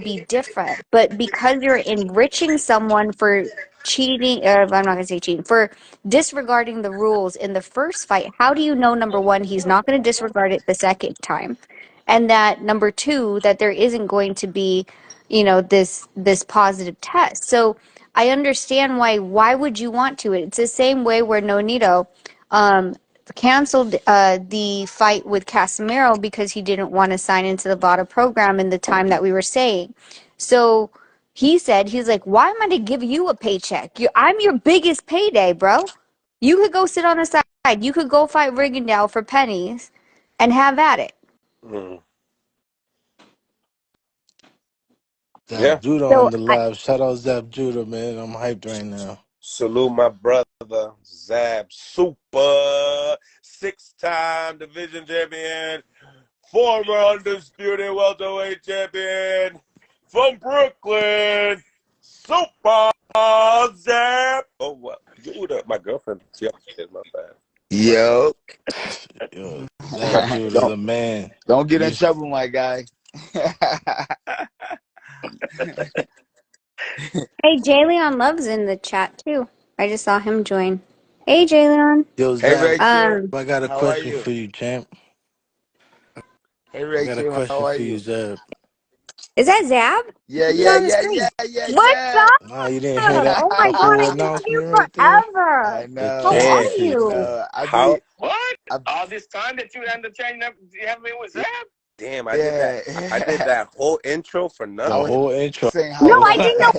be different. But because you're enriching someone for cheating, I'm not going to say cheating, for disregarding the rules in the first fight, how do you know, number one, he's not going to disregard it the second time? And that, number two, that there isn't going to be, this positive test. So I understand why would you want to? It's the same way where Nonito canceled the fight with Casemiro because he didn't want to sign into the VADA program in the time that we were saying. So he's like, why am I to give you a paycheck? I'm your biggest payday, bro. You could go sit on the side. You could go fight Rigondeaux for pennies and have at it. Zab Judah So on the live. Shout out Zab Judah, man. I'm hyped right now. Salute my brother, Zab Super, 6-time division champion, former undisputed welterweight champion from Brooklyn, Super Zab. Oh, what? Judah, my girlfriend. Yep, my bad. Yo, Zab Judah, the man. Don't get in trouble, my guy. Hey, Jay Leon Love's in the chat too. I just saw him join. Hey, Jay Leon. Yo, Hey, Zab, Rachel. I got a question for you, champ. Hey, I got a Rachel. question How are for you, you? Zab. Is that Zab? Yeah. What's up? Nah, you didn't hear that Oh my God, I missed you forever. I know. How are you? All this time that you ended up changing up, you haven't been with Zab? Damn, I did that whole intro for nothing. The whole intro. No, I didn't know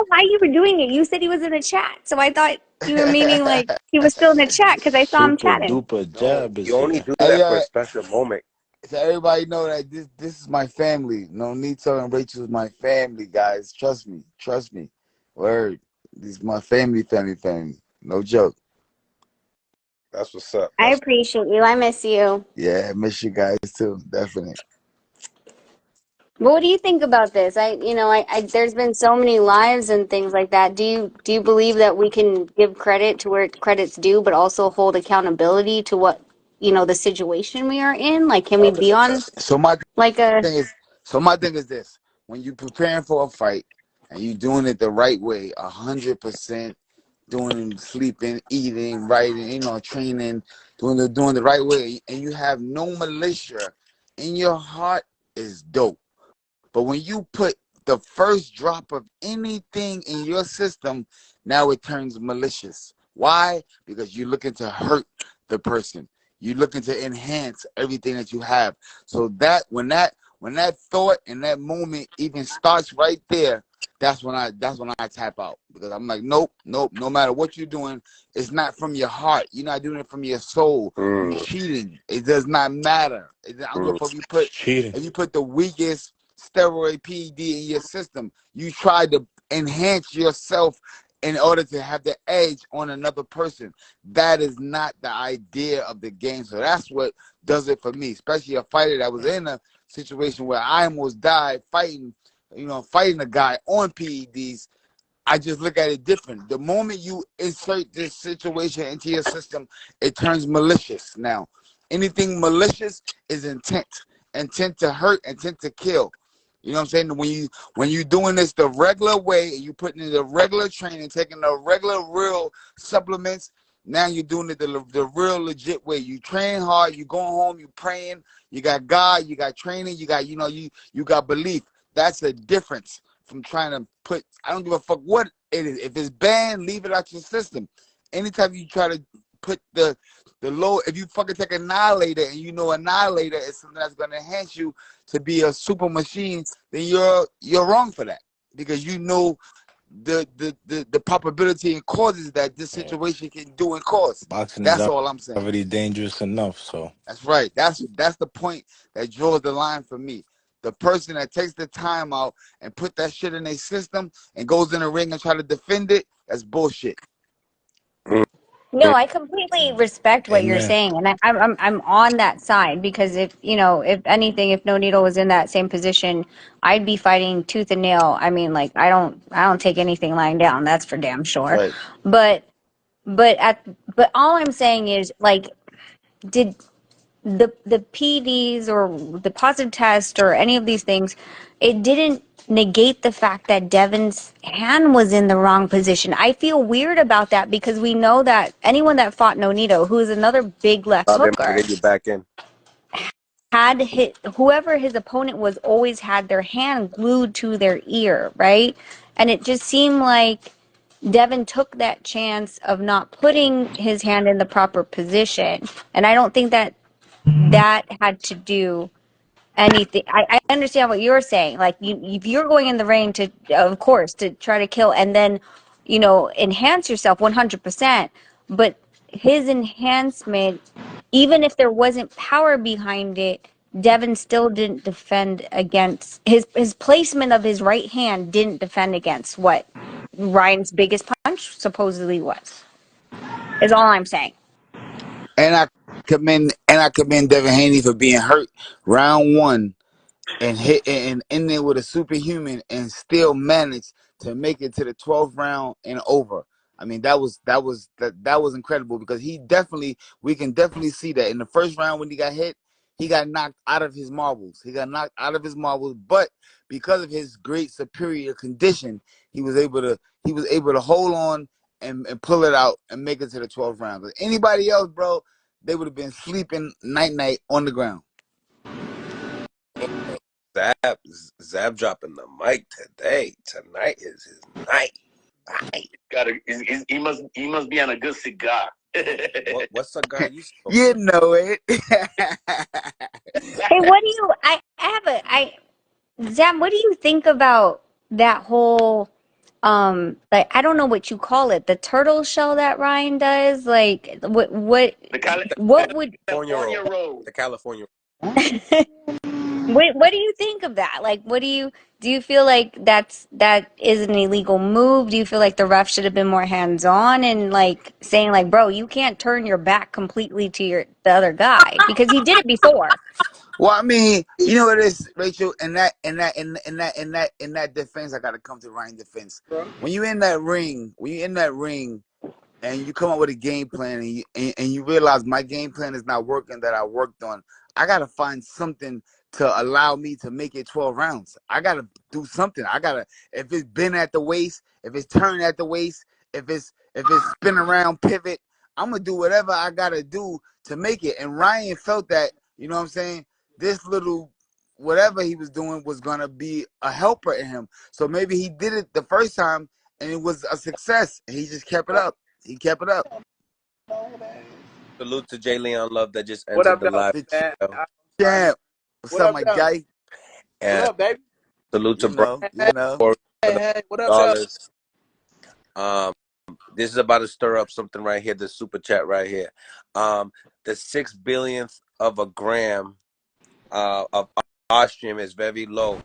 why you were doing it. You said he was in the chat, so I thought you were meaning like he was still in the chat because I saw him chatting. Super duper Jab is You only here. do that for a special moment. So everybody know that this is my family. Nonito and Rachel is my family, guys. Trust me. Word. This is my family. No joke. That's what's up. I appreciate you. I miss you. Yeah, I miss you guys too. Definitely. But what do you think about this? There's been so many lives and things like that. Do you believe that we can give credit to where credit's due, but also hold accountability to what the situation we are in? Like, can we be on my thing is this: when you're preparing for a fight and you're doing it the right way, 100%, doing sleeping, eating, writing, training, doing the right way, and you have no militia in your heart, is dope. But when you put the first drop of anything in your system, now it turns malicious. Why? Because you're looking to hurt the person. You're looking to enhance everything that you have. So that when that thought and that moment even starts right there, that's when I tap out, because I'm like, nope. No matter what you're doing, it's not from your heart. You're not doing it from your soul. You're cheating. It does not matter. I don't know if you put the weakest steroid PED in your system, you try to enhance yourself in order to have the edge on another person. That is not the idea of the game. So that's what does it for me, especially a fighter that was in a situation where I almost died fighting a guy on PEDs. I just look at it different. The moment you insert this situation into your system, it turns malicious. Now, anything malicious is intent to hurt, intent to kill. You know what I'm saying? When you doing this the regular way, and you putting in the regular training, taking the regular real supplements, now you're doing it the real legit way. You train hard, you going home, you praying, you got God, you got training, you got you got belief. That's the difference from trying to put, I don't give a fuck what it is. If it's banned, leave it out your system. Anytime you try to put the low, if you fucking take Annihilator and Annihilator is something that's gonna enhance you to be a super machine, then you're wrong for that, because the probability and causes that this situation can do and cause. Boxing that's is all I'm saying. Already dangerous enough, so that's right. That's the point that draws the line for me. The person that takes the time out and put that shit in their system and goes in the ring and try to defend it, that's bullshit. No, I completely respect what you're saying, and I'm on that side, because if anything, if No Needle was in that same position, I'd be fighting tooth and nail. I mean, like, I don't take anything lying down. That's for damn sure. Right. But all I'm saying is, like, did the PEDs or the positive test or any of these things, it didn't negate the fact that Devin's hand was in the wrong position. I feel weird about that because we know that anyone that fought Nonito, who is another big left They're not hooker, gonna get you back in. had hit whoever his opponent was always had their hand glued to their ear, right? And it just seemed like Devin took that chance of not putting his hand in the proper position. And I don't think that that had to do anything. I understand what you're saying. Like if you're going in the ring to, of course, to try to kill and then, enhance yourself 100%. But his enhancement, even if there wasn't power behind it, Devin still didn't defend against his placement of his right hand didn't defend against what Ryan's biggest punch supposedly was. Is all I'm saying. And I commend Devin Haney for being hurt round one and hit and in there with a superhuman and still managed to make it to the 12th round and over. I mean, that was incredible because we can definitely see that in the first round when he got hit, he got knocked out of his marbles. But because of his great superior condition, he was able to hold on and pull it out and make it to the 12th round. But anybody else, bro, they would have been sleeping night on the ground. Zab dropping the mic today. Tonight is his night. He must be on a good cigar. What cigar you smoking? You know it. Hey, what do you? Zam, what do you think about that whole, like I don't know what you call it, the turtle shell that Ryan does? Like, what would? California roll. The California. What do you think of that? Like, do you feel like that is an illegal move? Do you feel like the ref should have been more hands on and like saying like, bro, you can't turn your back completely to the other guy because he did it before. Well, I mean, you know what it is, Rachel. In that defense, I gotta come to Ryan's defense. When you're in that ring, and you come up with a game plan, and you realize my game plan is not working that I worked on, I gotta find something to allow me to make it 12 rounds. I gotta do something. If it's bent at the waist, if it's turned at the waist, if it's spin around pivot, I'm gonna do whatever I gotta do to make it. And Ryan felt that, you know what I'm saying? This little whatever he was doing was gonna be a helper in him. So maybe he did it the first time and it was a success. And he just kept it up. He kept it up. Salute to J. Leon Love that just entered the live. Champ. What's up, my guy? And what up, baby? Salute to Brian. Hey, what up, y'all? This is about to stir up something right here, the super chat right here. The 6 billionth of a gram of ostrium is very low.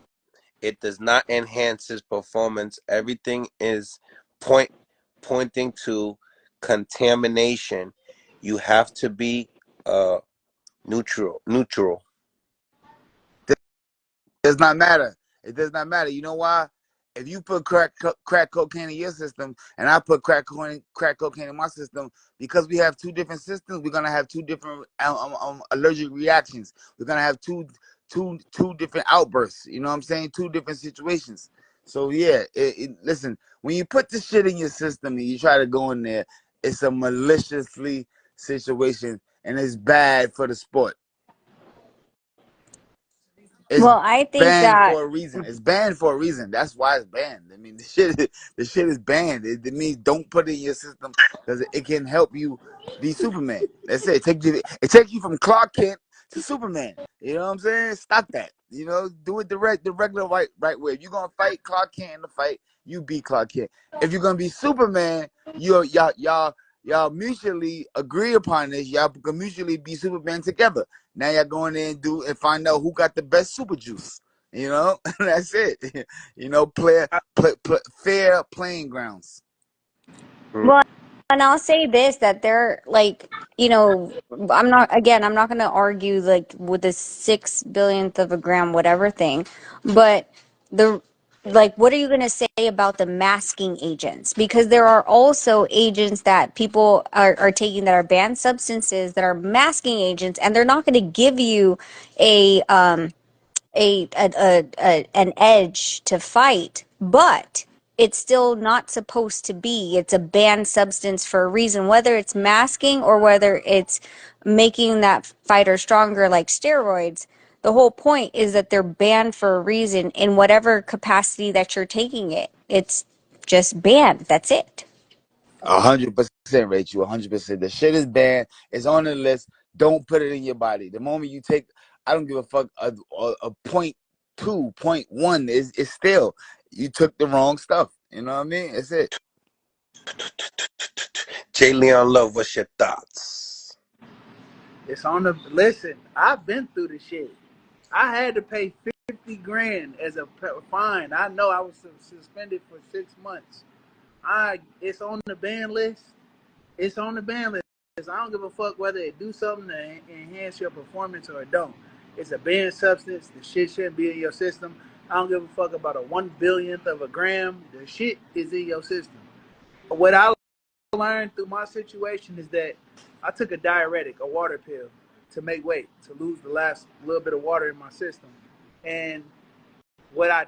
It does not enhance his performance. Everything is pointing to contamination. You have to be neutral. Does not matter. It does not matter. You know why? If you put crack cocaine in your system and I put crack cocaine in my system, because we have two different systems, we're gonna have two different allergic reactions. We're gonna have two different outbursts. You know what I'm saying? Two different situations. So yeah, listen. When you put this shit in your system and you try to go in there, it's a maliciously situation and it's bad for the sport. It's I think banned that for a reason. It's banned for a reason. That's why it's banned. I mean, the shit is banned. It means don't put it in your system because it can help you be Superman. That's it. It takes you from Clark Kent to Superman. You know what I'm saying? Stop that. You know, do it the regular right way. If you're gonna fight Clark Kent in the fight, you beat Clark Kent. If you're gonna be Superman, y'all mutually agree upon this. Y'all can mutually be Superman together. Now y'all go in there and find out who got the best super juice. You know, that's it. You know, fair playing grounds. well, and I'll say this that they're like, I'm not going to argue like with the 6 billionth of a gram whatever thing, but what are you going to say about the masking agents? Because there are also agents that people are taking that are banned substances that are masking agents, and they're not going to give you a an edge to fight, but it's still not supposed to be. It's a banned substance for a reason, whether it's masking or whether it's making that fighter stronger like steroids. The whole point is that they're banned for a reason in whatever capacity that you're taking it. It's just banned. That's it. 100%, Rachel. 100%. The shit is banned. It's on the list. Don't put it in your body. The moment you take, I don't give a fuck. A point two, point one is still you took the wrong stuff. You know what I mean? It's it. J. Leon Love, what's your thoughts? It's on the listen. I've been through the shit. I had to pay 50 grand as a fine. I know I was suspended for 6 months. It's on the ban list. It's on the ban list. I don't give a fuck whether it do something to enhance your performance or it don't. It's a banned substance. The shit shouldn't be in your system. I don't give a fuck about a 1/1000th of a gram. The shit is in your system. What I learned through my situation is that I took a diuretic, a water pill, to make weight, to lose the last little bit of water in my system. And I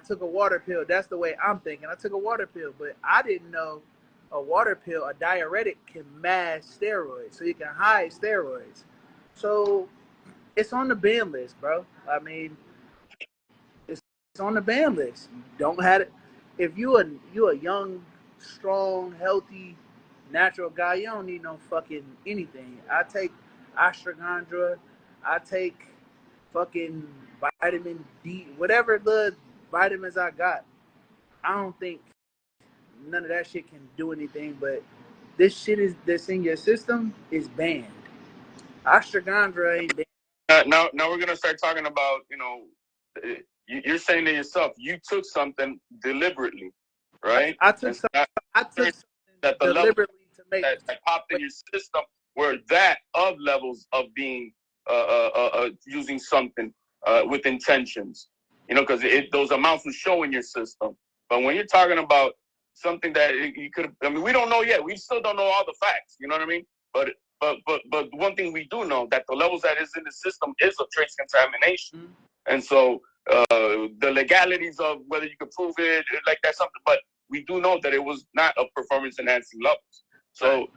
took a water pill. That's the way I'm thinking. I took a water pill, but I didn't know a water pill, a diuretic, can mask steroids, so you can hide steroids. So it's on the ban list, bro. I mean, it's on the ban list. You don't have it. If you a young, strong, healthy, natural guy, you don't need no fucking anything. I take ashwagandha. I take fucking vitamin D, whatever the vitamins I got. I don't think none of that shit can do anything, but this shit that's in your system is banned. Ashwagandha ain't banned. Now we're gonna start talking about, you're saying to yourself, you took something deliberately, right? I took something that the deliberately to make that popped in your system were that of levels of being using something with intentions, because those amounts will show in your system. But when you're talking about something that you could, we don't know yet. We still don't know all the facts. You know what I mean? But one thing we do know, that the levels that is in the system is of trace contamination. Mm-hmm. And so the legalities of whether you could prove it, like that's something, but we do know that it was not of performance enhancing levels. So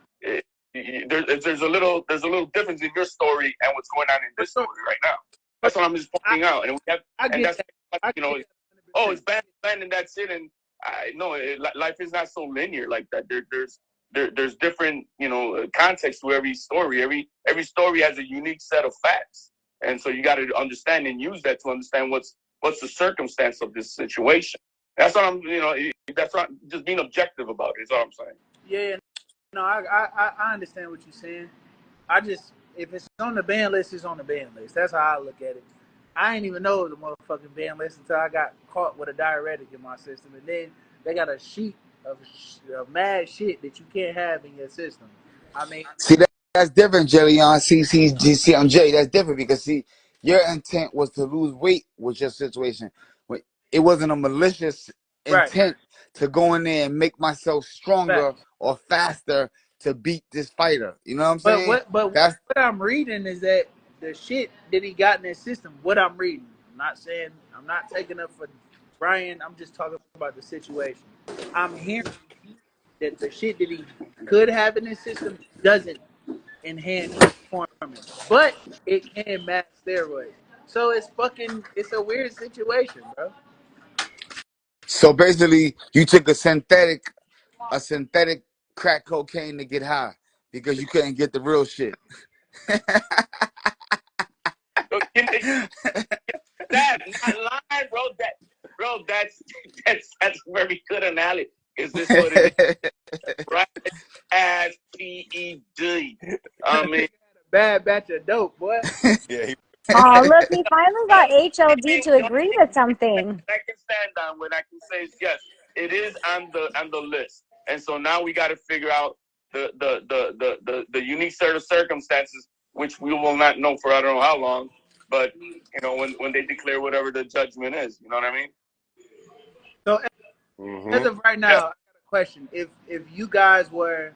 there's a little difference in your story and what's going on in this story right now. That's what I'm just pointing out. And it's banned and that's it. And I know life is not so linear like that. There's different, context to every story. Every story has a unique set of facts. And so you got to understand and use that to understand what's the circumstance of this situation. That's what I'm, that's not just being objective about it, is all I'm saying. Yeah, no, I understand what you're saying. If it's on the ban list, it's on the ban list. That's how I look at it. I didn't even know it was a motherfucking ban list until I got caught with a diuretic in my system. And then they got a sheet of mad shit that you can't have in your system. I mean, see, that's different, Jellion. CCMJ. That's different because your intent was to lose weight with your situation. It wasn't a malicious intent to go in there and make myself stronger or faster to beat this fighter. You know what I'm saying? But what I'm reading is that the shit that he got in his system, what I'm reading, I'm not taking up for Brian, I'm just talking about the situation. I'm hearing that the shit that he could have in his system doesn't enhance performance, but it can mask steroids. So it's a weird situation, bro. So basically, you took a synthetic crack cocaine to get high because you couldn't get the real shit. That not lying, bro. That's very good analogy. Is this what it is? Right? As PED. I mean, bad batch of dope, boy. Yeah. Oh, look, we finally got HLD to agree with something. I can stand on what I can say is yes, it is on the list, and so now we got to figure out the unique set of circumstances, which we will not know for I don't know how long, but when they declare whatever the judgment is, you know what I mean? So as of right now, I got a question: if you guys were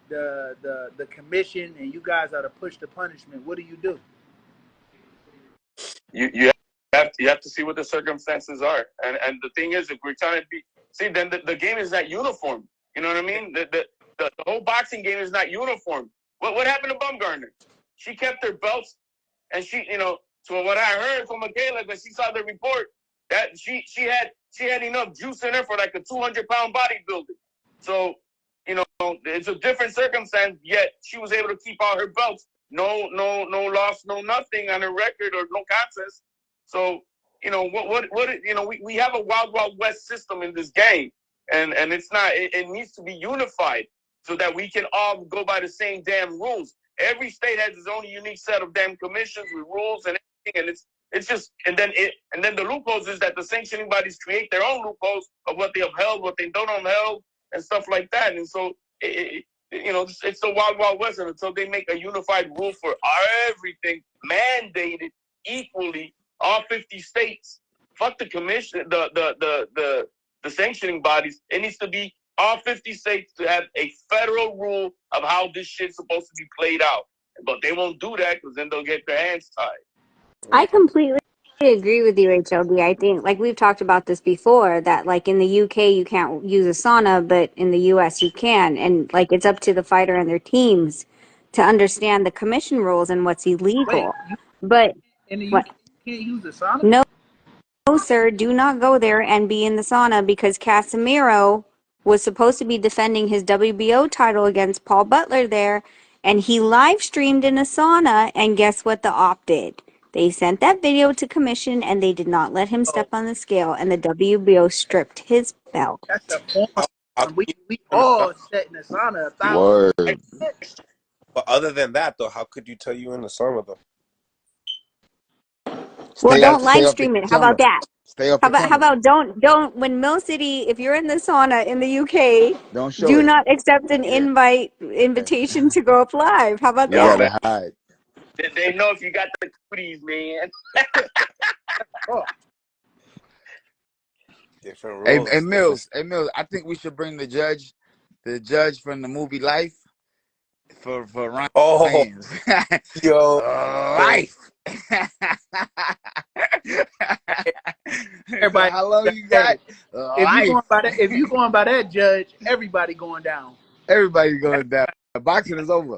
the commission and you guys are to push the punishment, what do you do? you have to see what the circumstances are. And the thing is, if we're trying to then the game is not uniform. You know what I mean? The whole boxing game is not uniform. What happened to Bumgarner? She kept her belts, and so what I heard from Michaela when she saw the report, that she had enough juice in her for like a 200-pound bodybuilder. So it's a different circumstance. Yet she was able to keep all her belts. No loss, no nothing on her record or no contest. So we have a wild west system in this game, and it's not. It needs to be unified so that we can all go by the same damn rules. Every state has its own unique set of damn commissions with rules and everything, and it's just and then the loopholes is that the sanctioning bodies create their own loopholes of what they upheld, what they don't upheld, and stuff like that. And so it's the wild west until they make a unified rule for everything mandated equally, all 50 states. Fuck the commission, the sanctioning bodies. It needs to be all 50 states to have a federal rule of how this shit's supposed to be played out. But they won't do that because then they'll get their hands tied. I completely agree with you, HLD. I think, like we've talked about this before, that like in the UK you can't use a sauna, but in the US you can. And like it's up to the fighter and their teams to understand the commission rules and what's illegal. But in the what? UK, you can't use the sauna? No, sir, do not go there and be in the sauna because Casemiro was supposed to be defending his WBO title against Paul Butler there, and he live streamed in a sauna, and guess what the op did? They sent that video to commission, and they did not let him step on the scale, and the WBO stripped his belt. That's a form. We all sat in the sauna 1,000 Word. But other than that, though, how could you tell you in the sauna, though? Well, don't Stay live off the stream it. How camera. about that? Stay off How the about camera. don't when Mill City, if you're in the sauna in the UK, Don't show do it. not accept an Yeah. invitation to go up live. How about You that? gotta hide. They know if you got the cooties, man. Different Hey, rules. hey Mills, I think we should bring the judge from the movie Life for Ryan. Oh, yo. Life. Everybody, how long you got? If you going by that judge, everybody going down. Everybody's going down. Boxing is over.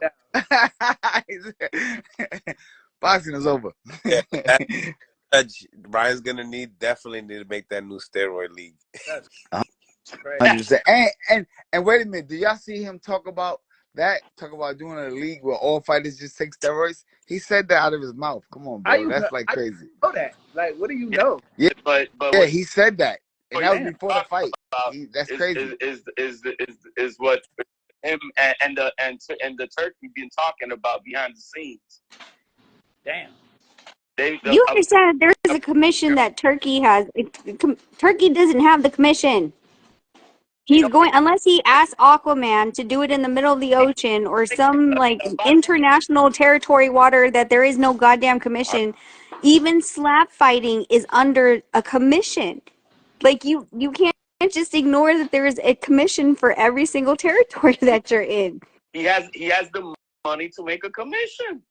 Boxing is over. Yeah, Ryan's gonna definitely need to make that new steroid league. That's 100%. And wait a minute, do y'all see him talk about that? Talk about doing a league where all fighters just take steroids? He said that out of his mouth. Come on, bro. That's like crazy. Know that? Like, what do you know? Yeah, but yeah, he said that, and that was damn. before the fight. That's crazy. Is what him and the Turkey been talking about behind the scenes. Damn. You understand that there's a commission that Turkey has. Turkey doesn't have the commission. He's going, unless he asks Aquaman to do it in the middle of the ocean or some like international territory water that there is no goddamn commission. Even slap fighting is under a commission. Like you can't just ignore that there is a commission for every single territory that you're in. He has the money to make a commission.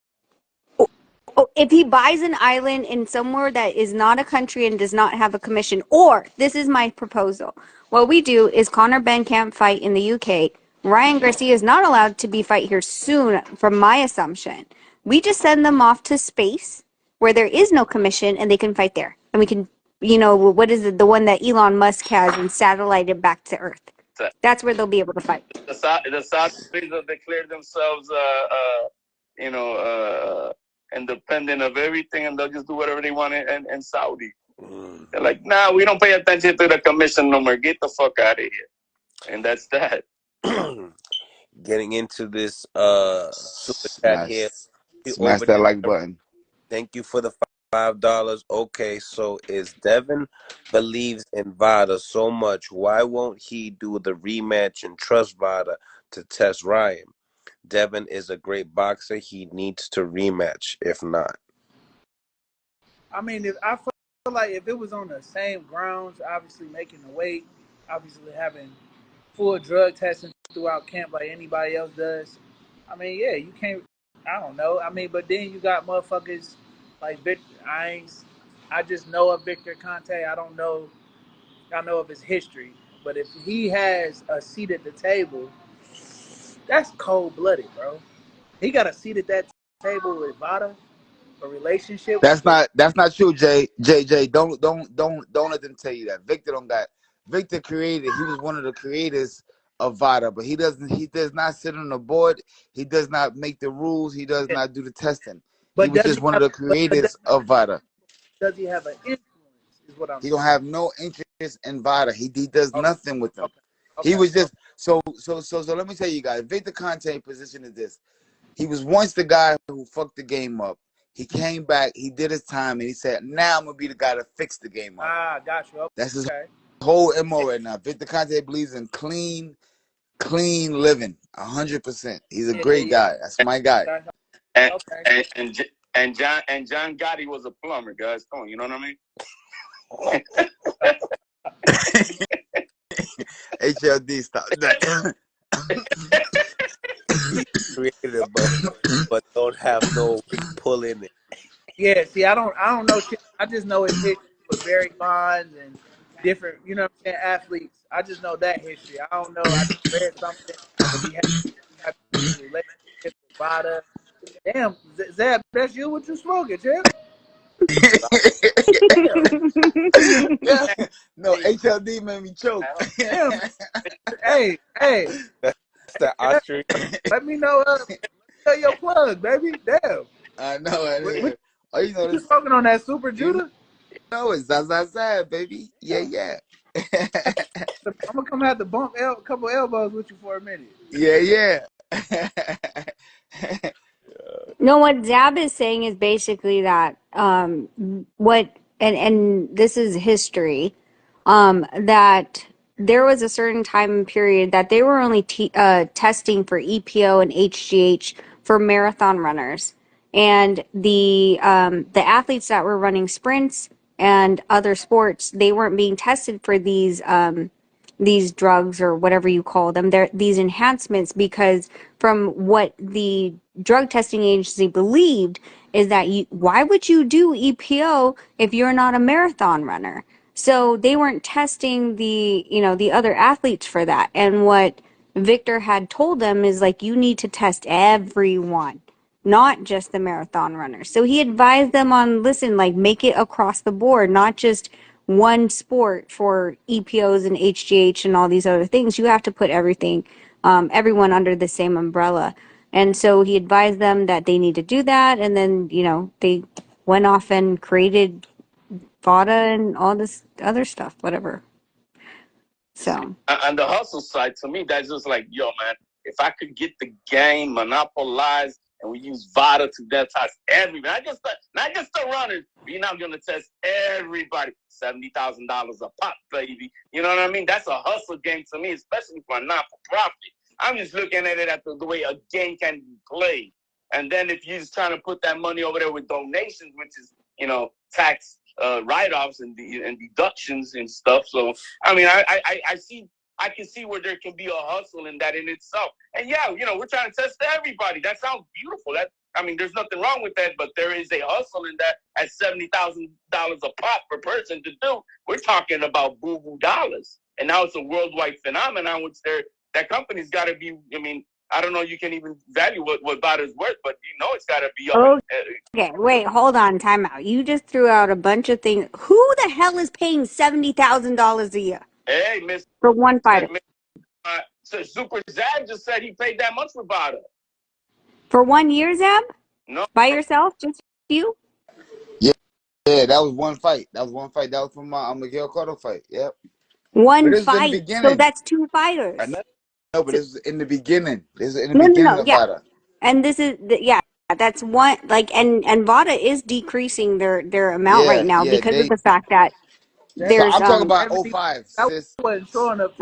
If he buys an island in somewhere that is not a country and does not have a commission, or this is my proposal. What we do is Conor Ben can't fight in the UK. Ryan Garcia is not allowed to be fight here soon, from my assumption. We just send them off to space where there is no commission and they can fight there. And we can, what is it, the one that Elon Musk has and satellite it back to Earth. That's where they'll be able to fight. The South Koreans declared themselves, independent of everything, and they'll just do whatever they want in Saudi. They're like, nah, we don't pay attention to the commission no more. Get the fuck out of here. And that's that. Getting into this super chat here. Smash that like button. Thank you for the $5. Okay, so is Devin believes in VADA so much, why won't he do the rematch and trust VADA to test Ryan? Devin is a great boxer. He needs to rematch. If not, I mean, I feel like if it was on the same grounds, obviously making the weight, obviously having full drug testing throughout camp like anybody else does. I mean, yeah, you can't. I don't know. I mean, but then you got motherfuckers like Victor Ines I just know of Victor Conte. I don't know. I know of his history, but if he has a seat at the table, that's cold blooded, bro. He got a seat at that table with VADA, a relationship with them. That's not true, Jay. Don't let them tell you that. Victor don't got Victor created. He was one of the creators of VADA, but he does not sit on the board. He does not make the rules. He does not do the testing. He But was does just he one of have? the But creators of VADA. does he have an influence? Is what I'm He don't saying. have no interest in VADA. He does Okay, nothing with them. okay, He okay. was just so. Let me tell you guys. Victor Conte position is this. He was once the guy who fucked the game up. He came back, he did his time, and he said, now I'm going to be the guy to fix the game up. Got you. That's his Okay. whole MO right now. Victor Conte believes in clean living, 100%. He's a great Yeah. guy. That's my guy. And, Okay. and John Gotti was a plumber, guys. Come on, you know what I mean? HLD, stop that. Creative, but don't have no pull in it. Yeah. See, I don't know shit. I just know his history with Barry Bonds and different, you know what I'm saying, athletes. I just know that history. I don't know. I just read something that he had a relationship with VADA. Damn, Zab, that's you. What you smoking, Jeff? Yeah. No, HLD made me choke. Damn. Hey. That's the Austrian. Let me know. Your plug, baby. Damn. I know. What Oh, you know you this. smoking on that Super Judah? No, it's Zaza, baby. Yeah. I'm gonna come have to bump a couple elbows with you for a minute. Yeah. No, what Zab is saying is basically that what and this is history, that there was a certain time period that they were only testing for EPO and HGH for marathon runners, and the athletes that were running sprints and other sports, they weren't being tested for these drugs or whatever you call them, these enhancements, because from what the drug testing agency believed is that why would you do EPO if you're not a marathon runner? So they weren't testing the other athletes for that. And what Victor had told them is like, you need to test everyone, not just the marathon runners. So he advised them on, listen, like, make it across the board, not just one sport for EPOs and HGH and all these other things. You have to put everyone under the same umbrella. And so he advised them that they need to do that. And then, they went off and created VADA and all this other stuff, whatever. So. On the hustle side, to me, that's just like, yo, man, if I could get the game monopolized and we use VADA to test everybody, not just the runners, we're not going to test everybody. $70,000 a pop, baby. You know what I mean? That's a hustle game to me, especially for a not-for-profit. I'm just looking at it at the way a game can be played. And then if you're just trying to put that money over there with donations, which is, tax write-offs and deductions and stuff. So, I mean, I can see where there can be a hustle in that in itself. And yeah, we're trying to test everybody. That sounds beautiful. There's nothing wrong with that, but there is a hustle in that at $70,000 a pop per person to do. We're talking about boo-boo dollars. And now it's a worldwide phenomenon, which that company's got to be, I don't know, you can even value what VADA's worth, but it's got to be up. Okay, wait, hold on, time out. You just threw out a bunch of things. Who the hell is paying $70,000 a year? Hey, Miss. For one fighter. So Super Zab just said he paid that much for VADA. For 1 year, Zab? No. By yourself? Just you? Yeah, that was one fight. That was from my Miguel Cotto fight. Yep. One fight. So that's two fighters. No, but this was in the beginning. This is in the No, beginning of yeah. VADA. And this is, that's one, like, and VADA is decreasing their amount right now because of the fact that there's. So I'm talking about 05, sis.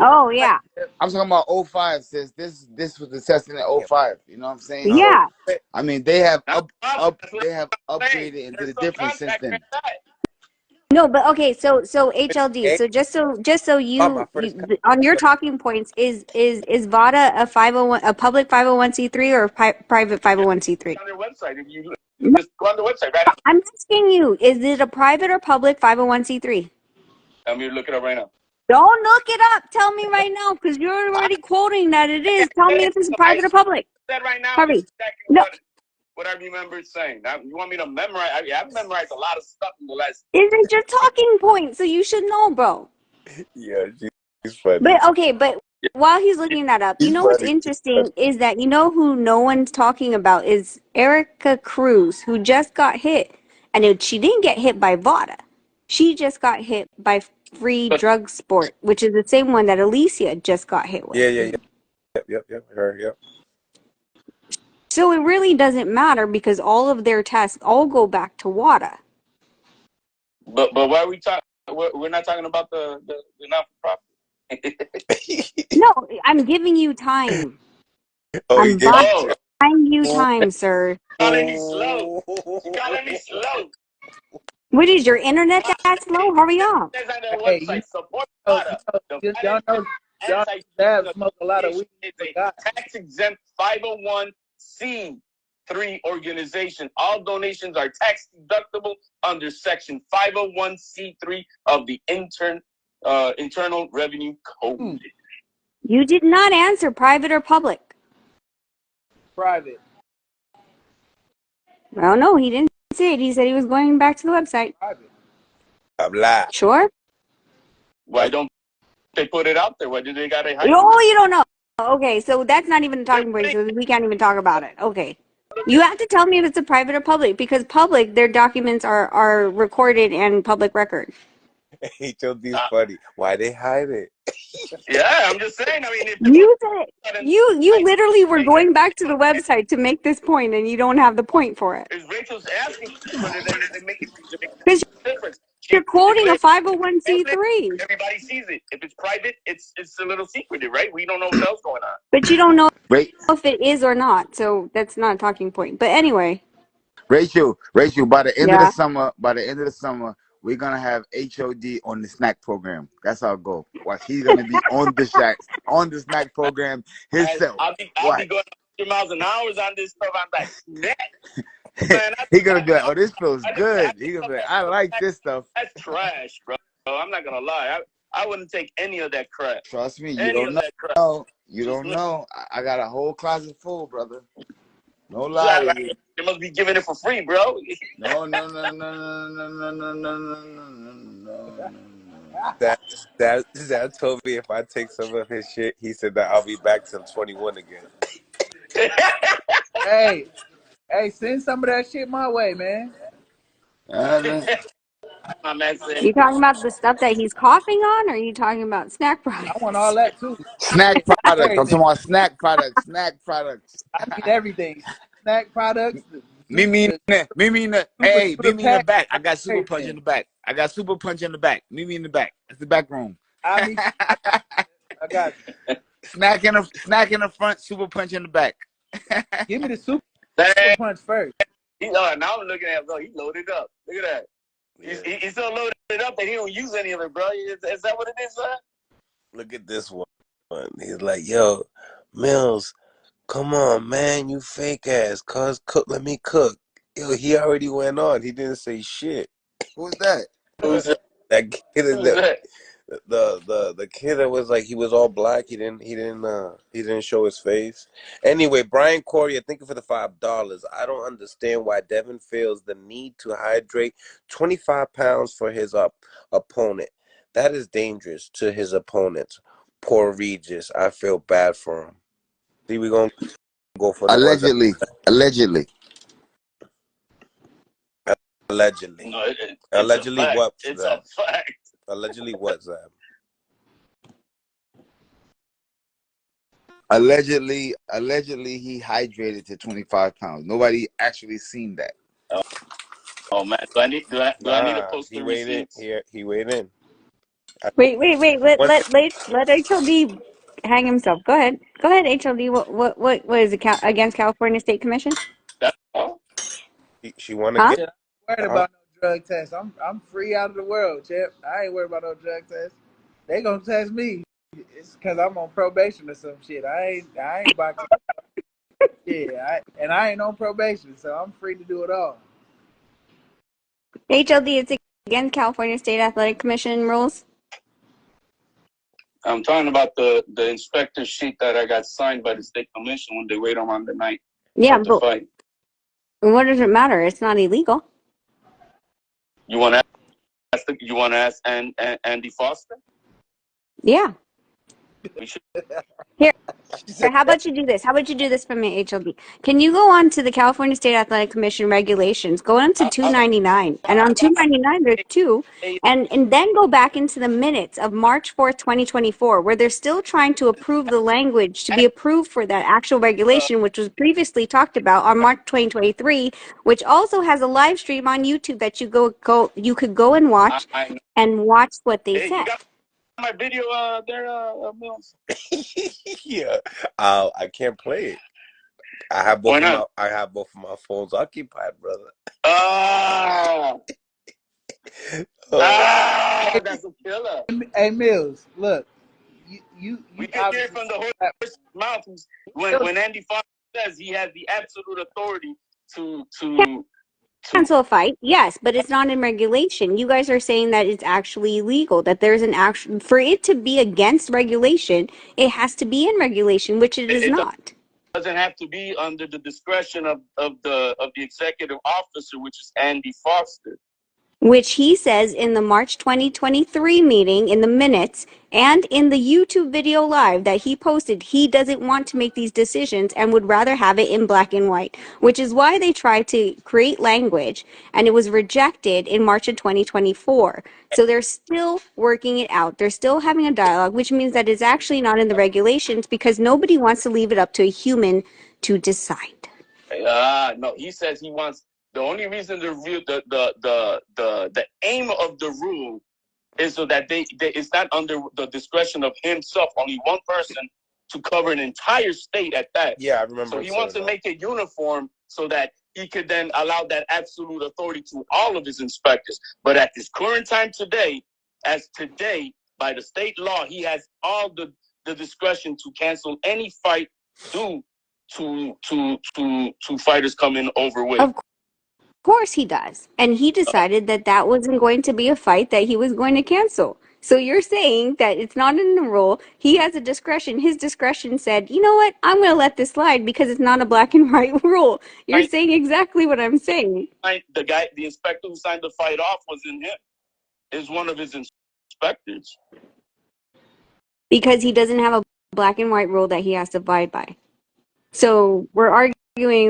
Oh, yeah. I'm talking about 05, sis. This was the testing at 05. You know what I'm saying? Yeah. So, I mean, they have upgraded and did a different since then. No, but okay, so HLD, so just so you on your talking points, is VADA a 501, a public 501c3 or a private 501c3? On their website, if you Just go on the website right now. I'm asking you, is it a private or public 501c3? I'm here to look it up right now. Don't look it up. Tell me right now, because you're already quoting that it is. Tell me if it's private or public. Said right now, Hurry. it's exactly No. what I remember saying. Now, you want me to memorize? I've memorized a lot of stuff in the last. Is it your talking point? So you should know, bro. Yeah, she's funny. But okay, but while he's looking that up, you know what's interesting is that you know who no one's talking about is Erica Cruz, who just got hit. And she didn't get hit by VADA. She just got hit by Free Drug Sport, which is the same one that Alicia just got hit with. Yeah. Yep. Her, yep. So it really doesn't matter because all of their tests all go back to WADA. But why are we talking? We're not talking about the not-for-profit. No, I'm giving you time. Oh, I'm buying you time, sir. Calling me slow. Calling me slow. What is your internet that slow? Hurry up. Hey, y'all know Dab smoke a lot of weed. It's a tax-exempt 501c3 organization. All donations are tax deductible under Section 501c3 of the Internal Revenue Code. You did not answer private or public. Private. Well, no, he didn't say it. He said he was going back to the website. Private. I'm lying. Sure. Why don't they put it out there? Why do they got to hide it? Oh, you don't know. Okay, so that's not even a talking point, so we can't even talk about it. Okay. You have to tell me if it's a private or public, because public, their documents are recorded and public record. He told these funny. Why they hide it? Yeah, I'm just saying. I mean, if you literally were going back to the website to make this point, and you don't have the point for it. If Rachel's asking for it, then they make it a difference. You're quoting a 501c3. Everybody sees it. If it's private, it's a little secretive, right? We don't know what else going on. But you don't know if it is or not, so that's not a talking point. But anyway. Rachel, by the end of the summer, we're gonna have HOD on the snack program. That's our goal. Watch, he's gonna be on the snack program himself. I'll be going 100 miles an hour on this stuff. I'm like, man, he gonna be like, oh, this feels good. He gonna be like, I like this stuff. That's trash, bro. I'm not gonna lie. I wouldn't take any of that crap. Trust me, you don't know. You don't know. I got a whole closet full, brother. No lie. They must be giving it for free, bro. No. That told me if I take some of his shit, he said that I'll be back till 21 again. Hey, send some of that shit my way, man. My man said, You talking about the stuff that he's coughing on, or are you talking about snack products? I want all that too. Snack products. I'm talking about snack products. I need everything. Snack products. Me in the back. I got super punch in the back. Meet me in the back. That's the back room. I got you. Snack in the front, super punch in the back. Give me the super punch first. now I'm looking at him, bro. He loaded up. Look at that. Yeah. He's so loaded up that he don't use any of it, bro. Is that what it is, son? Look at this one. He's like, yo, Mills, come on, man, you fake ass. Cuz let me cook. Yo, he already went on. He didn't say shit. Who's that? That kid is the kid that was like, he was all black. He didn't show his face. Anyway, Brian Corey, thank you for the $5. I don't understand why Devin feels the need to hydrate 25 pounds for his opponent. That is dangerous to his opponents. Poor Regis. I feel bad for him. See, we're gonna go for the allegedly. No, allegedly what? It's a fact. Allegedly what, Zab? Allegedly, he hydrated to 25 pounds. Nobody actually seen that. Oh man, do I need to post the receipts? He weighed in. Wait. Let HLD hang himself. Go ahead, HLD. What is it against California State Commission? She won Huh? again. I'm worried about no drug test. I'm free out of the world, Chip. I ain't worried about no drug test. They gonna test me. It's because I'm on probation or some shit. I ain't boxing. Yeah, I ain't on probation, so I'm free to do it all. HLD, it's against California State Athletic Commission rules. I'm talking about the inspector sheet that I got signed by the state commission when they wait on the night Yeah, of the but fight. what does it matter? It's not illegal. You want to ask? You want to ask Andy Foster? Yeah. We should. Here, how about you do this? How about you do this for me, HLD? Can you go on to the California State Athletic Commission regulations? Go on to 299, and on 299 there's two, and then go back into the minutes of March 4th, 2024, where they're still trying to approve the language to be approved for that actual regulation, which was previously talked about on March 2023, which also has a live stream on YouTube that you could go and watch and watch what they said. You got my video there, Mills? Yeah. I can't play it. I have both of my phones occupied, brother. That's a killer. Hey, Mills, look, we can hear from the horse's mouth when Andy Foster says he has the absolute authority to cancel a fight, yes, but it's not in regulation. You guys are saying that it's actually illegal, that there's an action for it to be against regulation, it has to be in regulation, which it is not. Doesn't have to be under the discretion of the executive officer, which is Andy Foster. Which he says in the March 2023 meeting, in the minutes, and in the YouTube video live that he posted, he doesn't want to make these decisions and would rather have it in black and white, which is why they tried to create language, and it was rejected in March of 2024. So they're still working it out. They're still having a dialogue, which means that it's actually not in the regulations because nobody wants to leave it up to a human to decide. No, he says he wants. The only reason the aim of the rule is so that it's not under the discretion of himself, only one person to cover an entire state at that. Yeah, I remember. So he wants to make it uniform so that he could then allow that absolute authority to all of his inspectors. But at this current time today, by the state law, he has all the discretion to cancel any fight due to fighters coming overweight. Of course he does. And he decided that that wasn't going to be a fight that he was going to cancel. So you're saying that it's not in the rule. He has a discretion. His discretion said, you know what? I'm going to let this slide because it's not a black and white rule. You're saying exactly what I'm saying. The inspector who signed the fight off is one of his inspectors. Because he doesn't have a black and white rule that he has to abide by. So we're arguing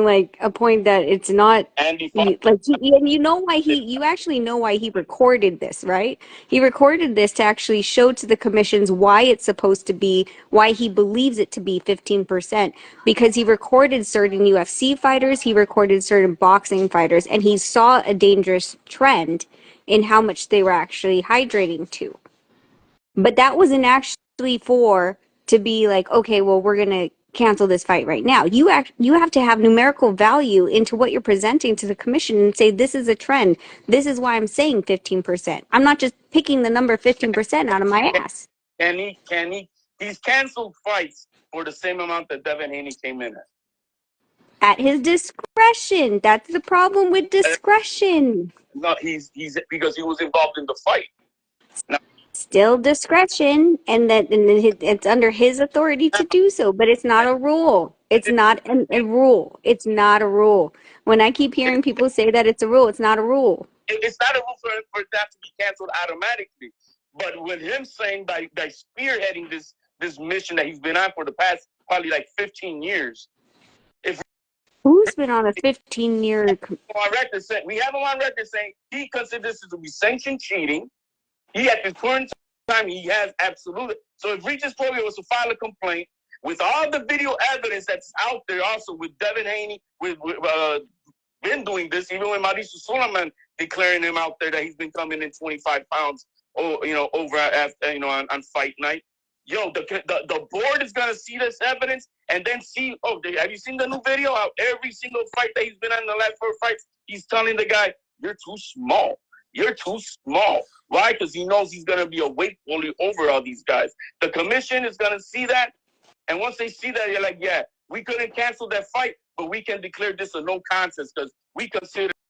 like a point that it's not and you know why you actually know why he recorded this, right? He recorded this to actually show to the commissions why it's supposed to be, why he believes it to be 15%, because he recorded certain UFC fighters, he recorded certain boxing fighters, and he saw a dangerous trend in how much they were actually hydrating to. But that wasn't actually to be like, okay, well, we're gonna cancel this fight right now. You have to have numerical value into what you're presenting to the commission and say, this is a trend. This is why I'm saying 15%. I'm not just picking the number 15% out of my ass. He's canceled fights for the same amount that Devin Haney came in at his discretion. That's the problem with discretion. No, he's because he was involved in the fight. Now, still discretion, and it's under his authority to do so, but it's not a rule. It's not a rule. It's not a rule. When I keep hearing people say that it's a rule, it's not a rule. It's not a rule for that to be canceled automatically. But with him saying by spearheading this mission that he's been on for the past probably like 15 years. Who's been on a 15-year? We have him on record saying he considers this to be sanctioned cheating. He at the current time he has absolute. So if Regis Phobia was to file a complaint with all the video evidence that's out there, also with Devin Haney, with been doing this, even when Mauricio Suleiman declaring him out there that he's been coming in 25 pounds, over after on fight night. The board is gonna see this evidence and then see. Have you seen the new video? How every single fight that he's been on in the last 4 fights, he's telling the guy, "You're too small. You're too small." Why? Because he knows he's gonna be a weight bully over all these guys. The commission is gonna see that, and once they see that, you're like, "Yeah, We couldn't cancel that fight, but we can declare this a no contest because we consider